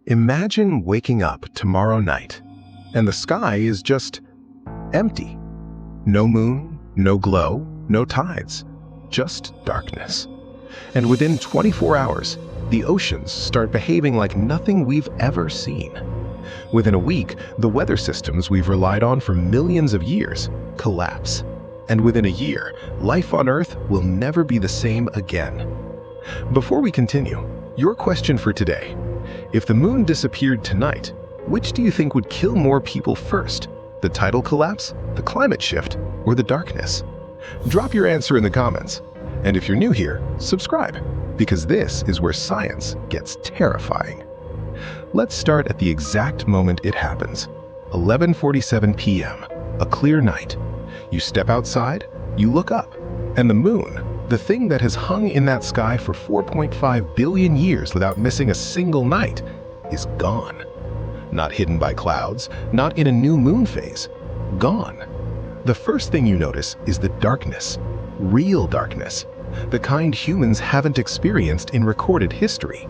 Imagine waking up tomorrow night, and the sky is just empty. No moon, no glow, no tides, just darkness. And within 24 hours, the oceans start behaving like nothing we've ever seen. Within a week, the weather systems we've relied on for millions of years collapse. And within a year, life on Earth will never be the same again. Before we continue, your question for today: if the moon disappeared tonight, which do you think would kill more people first? The tidal collapse, the climate shift, or the darkness? Drop your answer in the comments. And if you're new here, subscribe, because this is where science gets terrifying. Let's start at the exact moment it happens. 11:47 p.m., a clear night. You step outside, you look up, and the moon, the thing that has hung in that sky for 4.5 billion years without missing a single night, is gone. Not hidden by clouds, not in a new moon phase. Gone. The first thing you notice is the darkness. Real darkness. The kind humans haven't experienced in recorded history.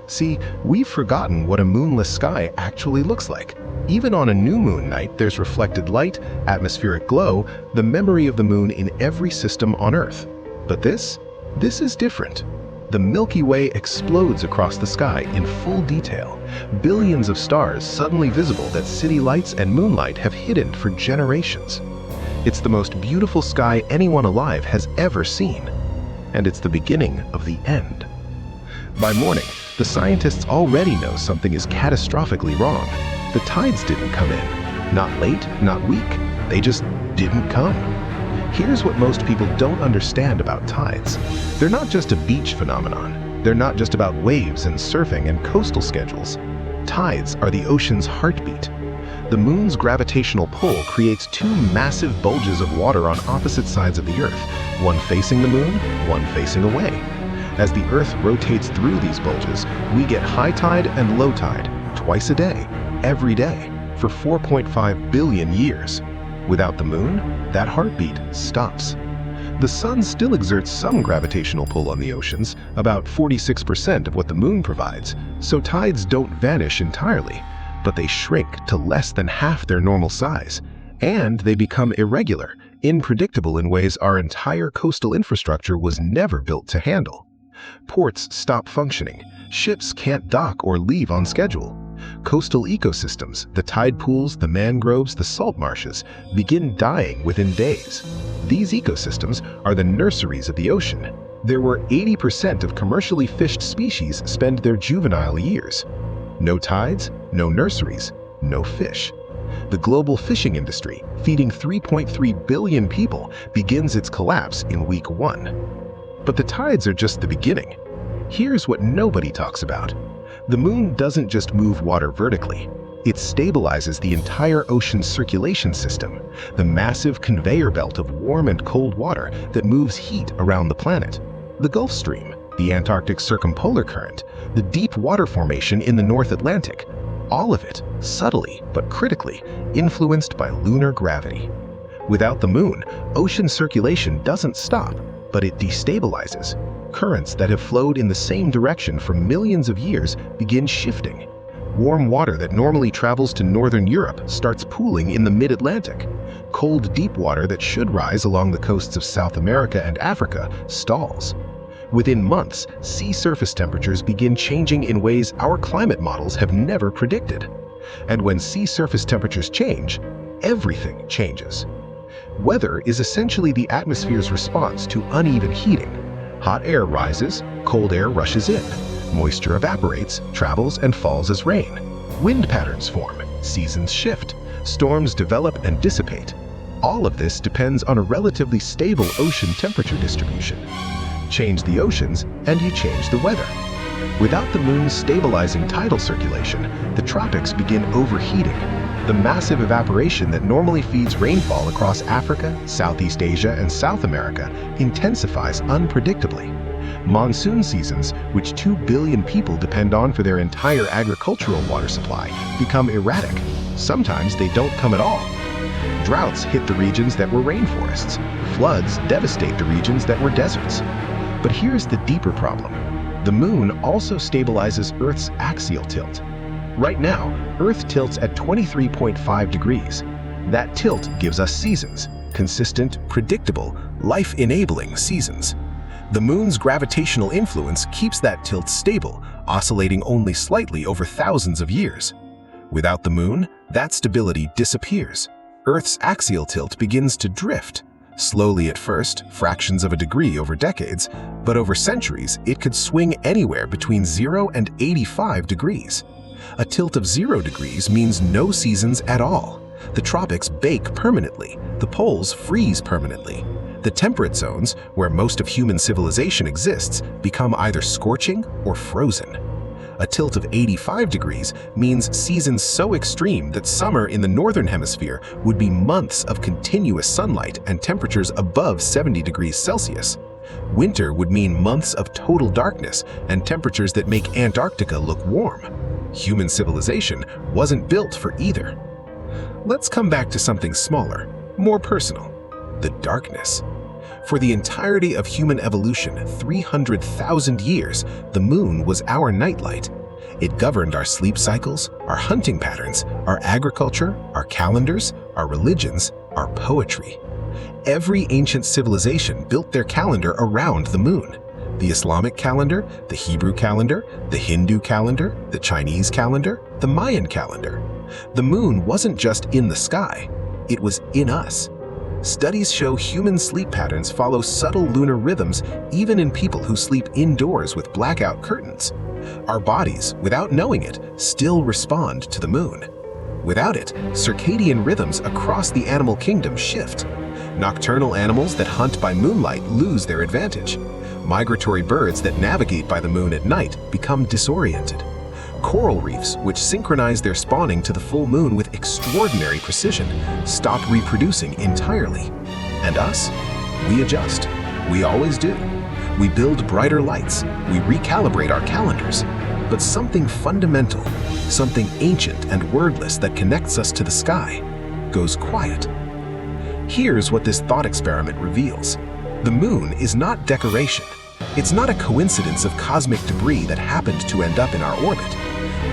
See, we've forgotten what a moonless sky actually looks like. Even on a new moon night, there's reflected light, atmospheric glow, the memory of the moon in every system on Earth. But this is different. The Milky Way explodes across the sky in full detail. Billions of stars suddenly visible that city lights and moonlight have hidden for generations. It's the most beautiful sky anyone alive has ever seen. And it's the beginning of the end. By morning, the scientists already know something is catastrophically wrong. The tides didn't come in. Not late, not weak. They just didn't come. Here's what most people don't understand about tides. They're not just a beach phenomenon. They're not just about waves and surfing and coastal schedules. Tides are the ocean's heartbeat. The moon's gravitational pull creates two massive bulges of water on opposite sides of the Earth, one facing the moon, one facing away. As the Earth rotates through these bulges, we get high tide and low tide, twice a day, every day, for 4.5 billion years. Without the moon, that heartbeat stops. The sun still exerts some gravitational pull on the oceans, about 46% of what the moon provides, so tides don't vanish entirely, but they shrink to less than half their normal size, and they become irregular, unpredictable in ways our entire coastal infrastructure was never built to handle. Ports stop functioning, ships can't dock or leave on schedule. Coastal ecosystems, the tide pools, the mangroves, the salt marshes, begin dying within days. These ecosystems are the nurseries of the ocean. There were 80% of commercially fished species spend their juvenile years. No tides, no nurseries, no fish. The global fishing industry, feeding 3.3 billion people, begins its collapse in week 1. But the tides are just the beginning. Here's what nobody talks about. The moon doesn't just move water vertically. It stabilizes the entire ocean's circulation system, the massive conveyor belt of warm and cold water that moves heat around the planet. The Gulf Stream, the Antarctic Circumpolar Current, the deep water formation in the North Atlantic, all of it, subtly but critically, influenced by lunar gravity. Without the moon, ocean circulation doesn't stop, but it destabilizes. Currents that have flowed in the same direction for millions of years begin shifting. Warm water that normally travels to northern Europe starts pooling in the mid-Atlantic. Cold, deep water that should rise along the coasts of South America and Africa stalls. Within months, sea surface temperatures begin changing in ways our climate models have never predicted. And when sea surface temperatures change, everything changes. Weather is essentially the atmosphere's response to uneven heating. Hot air rises, cold air rushes in. Moisture evaporates, travels, and falls as rain. Wind patterns form, seasons shift, storms develop and dissipate. All of this depends on a relatively stable ocean temperature distribution. Change the oceans, and you change the weather. Without the moon's stabilizing tidal circulation, the tropics begin overheating. The massive evaporation that normally feeds rainfall across Africa, Southeast Asia, and South America intensifies unpredictably. Monsoon seasons, which 2 billion people depend on for their entire agricultural water supply, become erratic. Sometimes they don't come at all. Droughts hit the regions that were rainforests. Floods devastate the regions that were deserts. But here's the deeper problem. The moon also stabilizes Earth's axial tilt. Right now, Earth tilts at 23.5 degrees. That tilt gives us seasons, consistent, predictable, life-enabling seasons. The moon's gravitational influence keeps that tilt stable, oscillating only slightly over thousands of years. Without the moon, that stability disappears. Earth's axial tilt begins to drift. Slowly at first, fractions of a degree over decades, but over centuries, it could swing anywhere between 0 and 85 degrees. A tilt of 0 degrees means no seasons at all. The tropics bake permanently, the poles freeze permanently. The temperate zones, where most of human civilization exists, become either scorching or frozen. A tilt of 85 degrees means seasons so extreme that summer in the northern hemisphere would be months of continuous sunlight and temperatures above 70 degrees Celsius. Winter would mean months of total darkness and temperatures that make Antarctica look warm. Human civilization wasn't built for either. Let's come back to something smaller, more personal: the darkness. For the entirety of human evolution, 300,000 years, the moon was our nightlight. It governed our sleep cycles, our hunting patterns, our agriculture, our calendars, our religions, our poetry. Every ancient civilization built their calendar around the moon. The Islamic calendar, the Hebrew calendar, the Hindu calendar, the Chinese calendar, the Mayan calendar. The moon wasn't just in the sky, it was in us. Studies show human sleep patterns follow subtle lunar rhythms even in people who sleep indoors with blackout curtains. Our bodies, without knowing it, still respond to the moon. Without it, circadian rhythms across the animal kingdom shift. Nocturnal animals that hunt by moonlight lose their advantage. Migratory birds that navigate by the moon at night become disoriented. Coral reefs, which synchronize their spawning to the full moon with extraordinary precision, stop reproducing entirely. And us? We adjust. We always do. We build brighter lights. We recalibrate our calendars. But something fundamental, something ancient and wordless that connects us to the sky, goes quiet. Here's what this thought experiment reveals. The moon is not decoration. It's not a coincidence of cosmic debris that happened to end up in our orbit.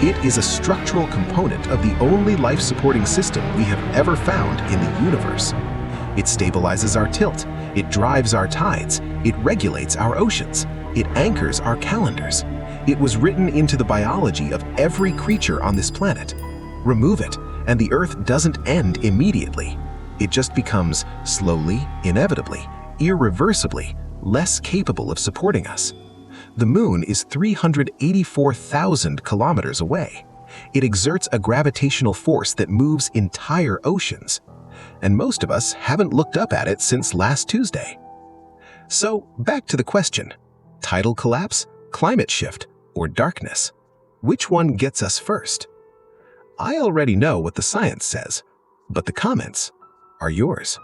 It is a structural component of the only life-supporting system we have ever found in the universe. It stabilizes our tilt, it drives our tides, it regulates our oceans, it anchors our calendars. It was written into the biology of every creature on this planet. Remove it, and the Earth doesn't end immediately. It just becomes slowly, inevitably, irreversibly, less capable of supporting us. The moon is 384,000 kilometers away. It exerts a gravitational force that moves entire oceans. And most of us haven't looked up at it since last Tuesday. So, back to the question: tidal collapse, climate shift, or darkness? Which one gets us first? I already know what the science says, but the comments are yours.